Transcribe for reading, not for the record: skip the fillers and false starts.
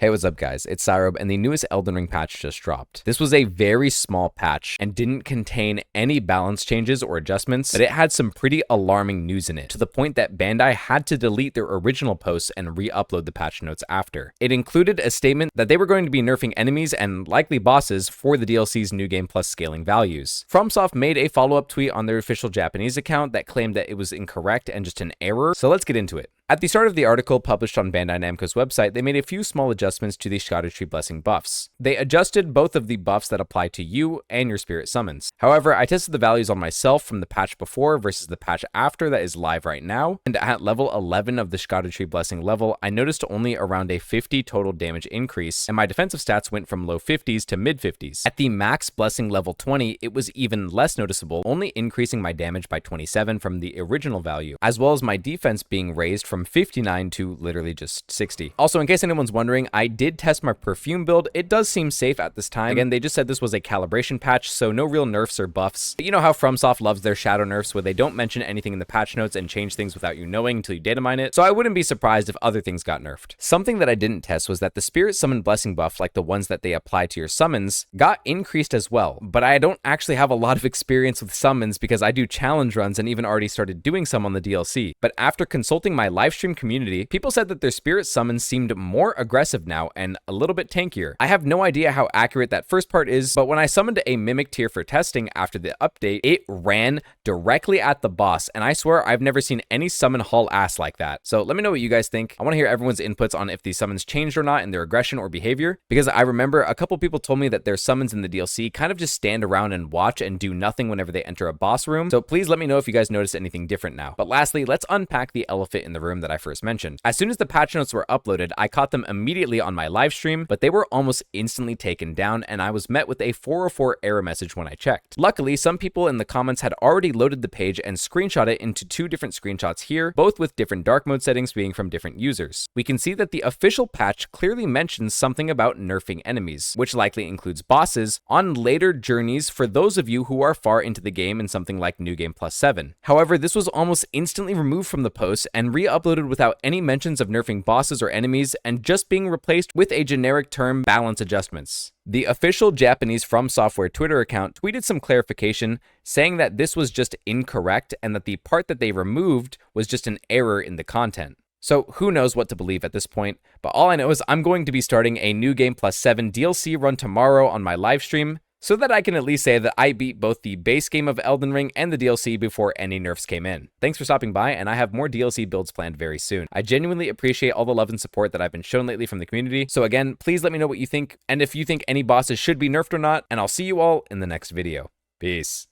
Hey, what's up guys? It's SYROBE and the newest Elden Ring patch just dropped. This was a very small patch and didn't contain any balance changes or adjustments, but it had some pretty alarming news in it, to the point that Bandai had to delete their original posts and re-upload the patch notes after. It included a statement that they were going to be nerfing enemies and likely bosses for the DLC's New Game Plus scaling values. FromSoft made a follow-up tweet on their official Japanese account that claimed that it was incorrect and just an error, so let's get into it. At the start of the article published on Bandai Namco's website, they made a few small adjustments to the Scattered Tree Blessing buffs. They adjusted both of the buffs that apply to you and your spirit summons. However, I tested the values on myself from the patch before versus the patch after that is live right now, and at level 11 of the Scattered Tree Blessing level, I noticed only around a 50 total damage increase, and my defensive stats went from low 50s to mid 50s. At the max Blessing level 20, it was even less noticeable, only increasing my damage by 27 from the original value, as well as my defense being raised from 59 to literally just 60. Also, in case anyone's wondering, I did test my perfume build. It does seem safe at this time. Again, they just said this was a calibration patch, so no real nerfs or buffs. But you know how FromSoft loves their shadow nerfs, where they don't mention anything in the patch notes and change things without you knowing until you data mine it, so I wouldn't be surprised if other things got nerfed. Something that I didn't test was that the Spirit Summon Blessing buff, like the ones that they apply to your summons, got increased as well, but I don't actually have a lot of experience with summons because I do challenge runs and even already started doing some on the DLC. But after consulting my livestream community, people said that their spirit summons seemed more aggressive now and a little bit tankier. I have no idea how accurate that first part is, but when I summoned a Mimic tier for testing after the update, it ran directly at the boss, and I swear I've never seen any summon haul ass like that. So let me know what you guys think. I want to hear everyone's inputs on if these summons changed or not in their aggression or behavior, because I remember a couple people told me that their summons in the DLC kind of just stand around and watch and do nothing whenever they enter a boss room. So please let me know if you guys notice anything different now. But lastly, let's unpack the elephant in the room that I first mentioned. As soon as the patch notes were uploaded, I caught them immediately on my live stream, but they were almost instantly taken down, and I was met with a 404 error message when I checked. Luckily, some people in the comments had already loaded the page and screenshot it into two different screenshots here, both with different dark mode settings being from different users. We can see that the official patch clearly mentions something about nerfing enemies, which likely includes bosses, on later journeys for those of you who are far into the game in something like New Game Plus 7. However, this was almost instantly removed from the post and re-uploaded without any mentions of nerfing bosses or enemies, and just being replaced with a generic term, balance adjustments. The official Japanese From Software Twitter account tweeted some clarification, saying that this was just incorrect and that the part that they removed was just an error in the content. So who knows what to believe at this point, but all I know is I'm going to be starting a New Game Plus 7 DLC run tomorrow on my live stream, so that I can at least say that I beat both the base game of Elden Ring and the DLC before any nerfs came in. Thanks for stopping by, and I have more DLC builds planned very soon. I genuinely appreciate all the love and support that I've been shown lately from the community, so again, please let me know what you think, and if you think any bosses should be nerfed or not, and I'll see you all in the next video. Peace.